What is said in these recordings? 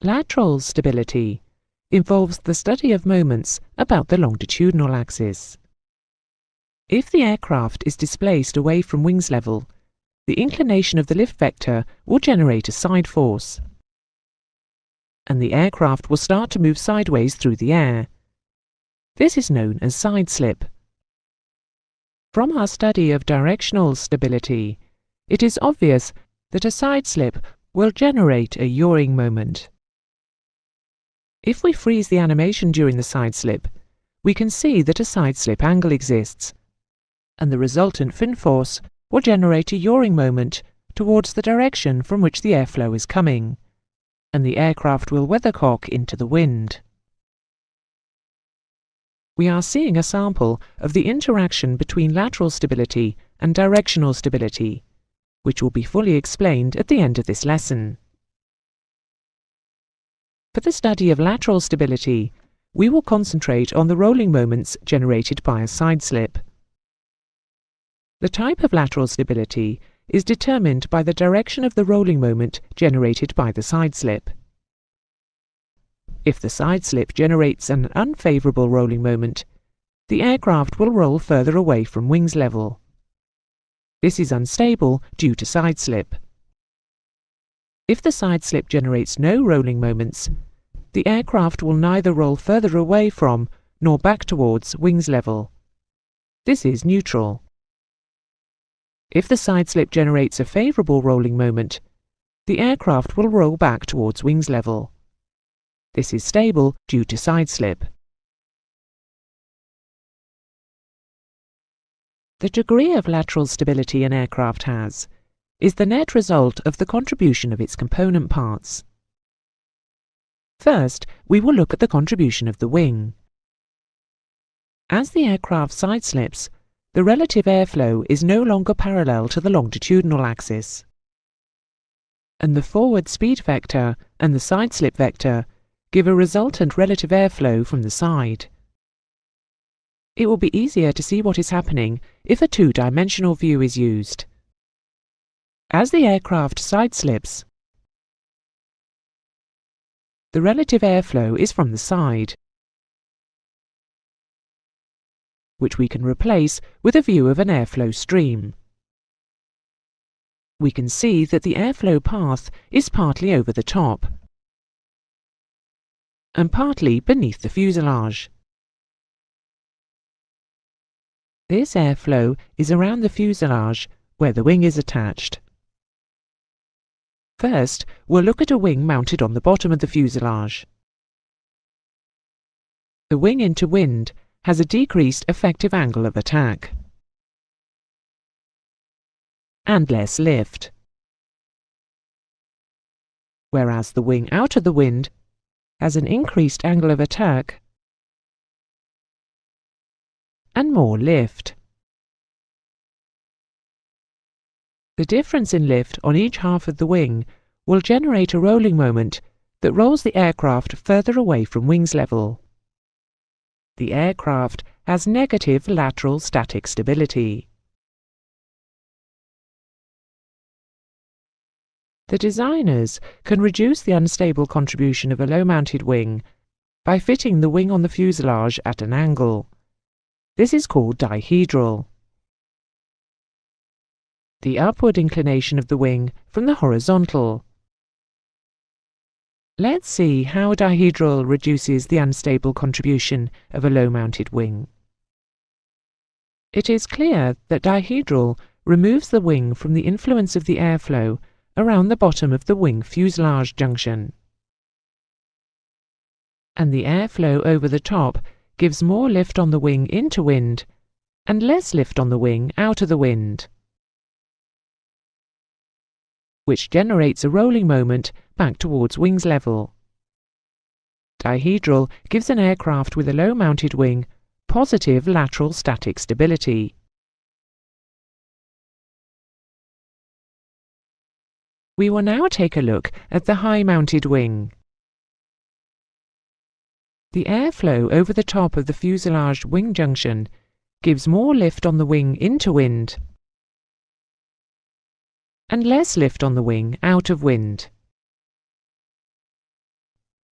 Lateral stability involves the study of moments about the longitudinal axis. If the aircraft is displaced away from wings level, the inclination of the lift vector will generate a side force, and the aircraft will start to move sideways through the air. This is known as side slip. From our study of directional stability, it is obvious that a side slip will generate a yawing moment. If we freeze the animation during the side slip, we can see that a side slip angle exists, and the resultant fin force will generate a yawing moment towards the direction from which the airflow is coming, and the aircraft will weathercock into the wind. We are seeing a sample of the interaction between lateral stability and directional stability, which will be fully explained at the end of this lesson. For the study of lateral stability, we will concentrate on the rolling moments generated by a side slip. The type of lateral stability is determined by the direction of the rolling moment generated by the side slip. If the side slip generates an unfavourable rolling moment, the aircraft will roll further away from wings level. This is unstable due to side slip. If the side slip generates no rolling moments, the aircraft will neither roll further away from nor back towards wings level. This is neutral. If the side slip generates a favourable rolling moment, the aircraft will roll back towards wings level. This is stable due to side slip. The degree of lateral stability an aircraft has is the net result of the contribution of its component parts. First, we will look at the contribution of the wing. As the aircraft side slips, the relative airflow is no longer parallel to the longitudinal axis, and the forward speed vector and the side slip vector give a resultant relative airflow from the side. It will be easier to see what is happening if a two-dimensional view is used. As the aircraft side slips, the relative airflow is from the side, which we can replace with a view of an airflow stream. We can see that the airflow path is partly over the top and partly beneath the fuselage. This airflow is around the fuselage where the wing is attached. First, we'll look at a wing mounted on the bottom of the fuselage. The wing into wind has a decreased effective angle of attack and less lift, whereas the wing out of the wind has an increased angle of attack and more lift. The difference in lift on each half of the wing will generate a rolling moment that rolls the aircraft further away from wings level. The aircraft has negative lateral static stability. The designers can reduce the unstable contribution of a low-mounted wing by fitting the wing on the fuselage at an angle. This is called dihedral. The upward inclination of the wing from the horizontal. Let's see how dihedral reduces the unstable contribution of a low-mounted wing. It is clear that dihedral removes the wing from the influence of the airflow around the bottom of the wing fuselage junction, and the airflow over the top gives more lift on the wing into wind and less lift on the wing out of the wind, which generates a rolling moment back towards wings level. Dihedral gives an aircraft with a low-mounted wing positive lateral static stability. We will now take a look at the high-mounted wing. The airflow over the top of the fuselage wing junction gives more lift on the wing into wind and less lift on the wing out of wind.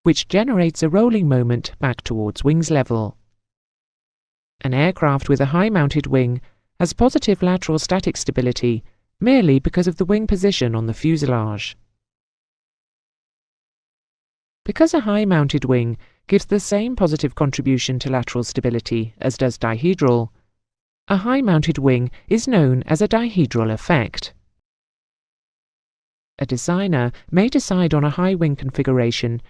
which generates a rolling moment back towards wings level. An aircraft with a high-mounted wing has positive lateral static stability merely because of the wing position on the fuselage. Because a high-mounted wing gives the same positive contribution to lateral stability as does dihedral, a high-mounted wing is known as a dihedral effect. A designer may decide on a high wing configuration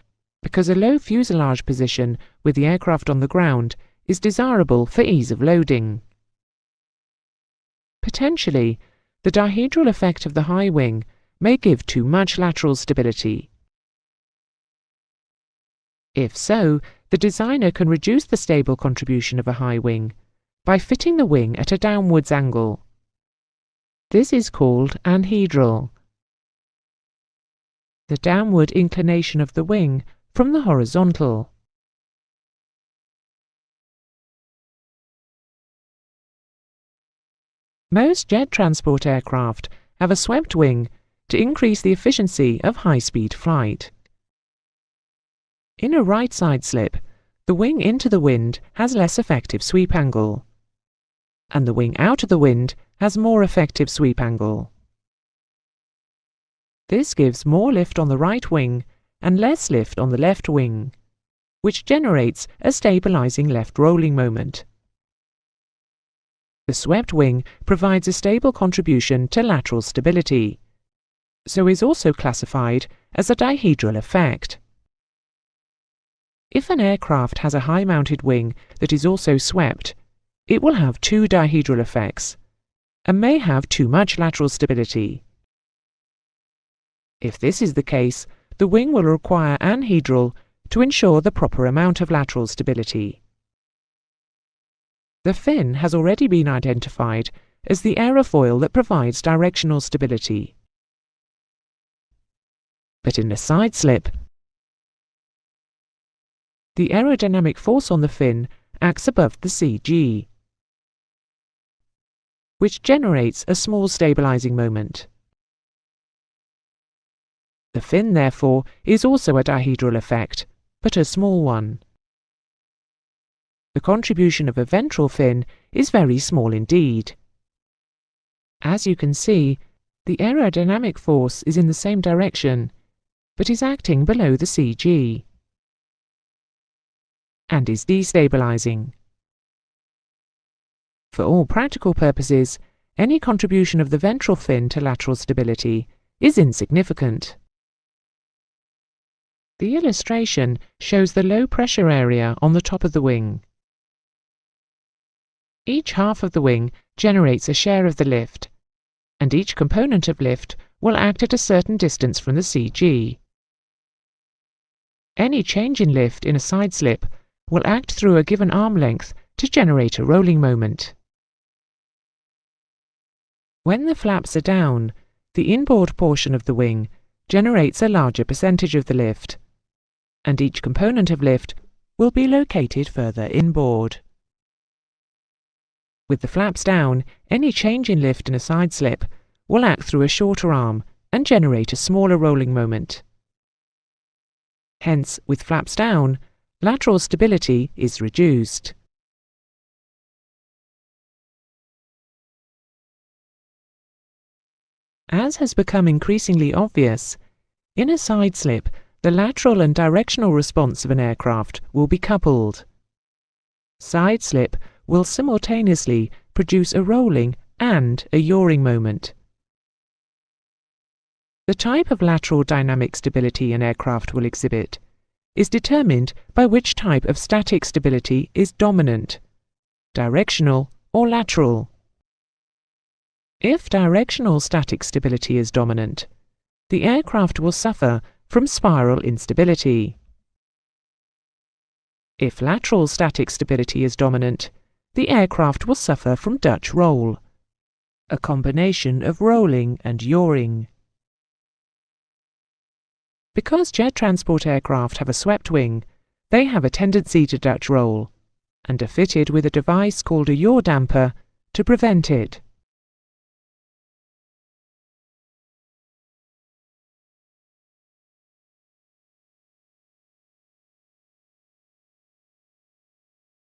because a low fuselage position with the aircraft on the ground is desirable for ease of loading. Potentially, the dihedral effect of the high wing may give too much lateral stability. If so, the designer can reduce the stable contribution of a high wing by fitting the wing at a downwards angle. This is called anhedral, the downward inclination of the wing from the horizontal. Most jet transport aircraft have a swept wing to increase the efficiency of high-speed flight. In a right side slip, the wing into the wind has less effective sweep angle, and the wing out of the wind has more effective sweep angle. This gives more lift on the right wing and less lift on the left wing, which generates a stabilizing left rolling moment. The swept wing provides a stable contribution to lateral stability, so is also classified as a dihedral effect. If an aircraft has a high-mounted wing that is also swept, it will have two dihedral effects and may have too much lateral stability. If this is the case, the wing will require anhedral to ensure the proper amount of lateral stability. The fin has already been identified as the aerofoil that provides directional stability. But in a side slip, the aerodynamic force on the fin acts above the CG, which generates a small stabilizing moment. The fin, therefore, is also a dihedral effect, but a small one. The contribution of a ventral fin is very small indeed. As you can see, the aerodynamic force is in the same direction, but is acting below the CG, and is destabilizing. For all practical purposes, any contribution of the ventral fin to lateral stability is insignificant. The illustration shows the low pressure area on the top of the wing. Each half of the wing generates a share of the lift, and each component of lift will act at a certain distance from the CG. Any change in lift in a side slip will act through a given arm length to generate a rolling moment. When the flaps are down, the inboard portion of the wing generates a larger percentage of the lift, and each component of lift will be located further inboard. With the flaps down, any change in lift in a side slip will act through a shorter arm and generate a smaller rolling moment. Hence, with flaps down, lateral stability is reduced. As has become increasingly obvious, in a side slip, the lateral and directional response of an aircraft will be coupled. Side slip will simultaneously produce a rolling and a yawing moment. The type of lateral dynamic stability an aircraft will exhibit is determined by which type of static stability is dominant, directional or lateral. If directional static stability is dominant, the aircraft will suffer from spiral instability. If lateral static stability is dominant, the aircraft will suffer from Dutch roll, a combination of rolling and yawing. Because jet transport aircraft have a swept wing, they have a tendency to Dutch roll, and are fitted with a device called a yaw damper to prevent it.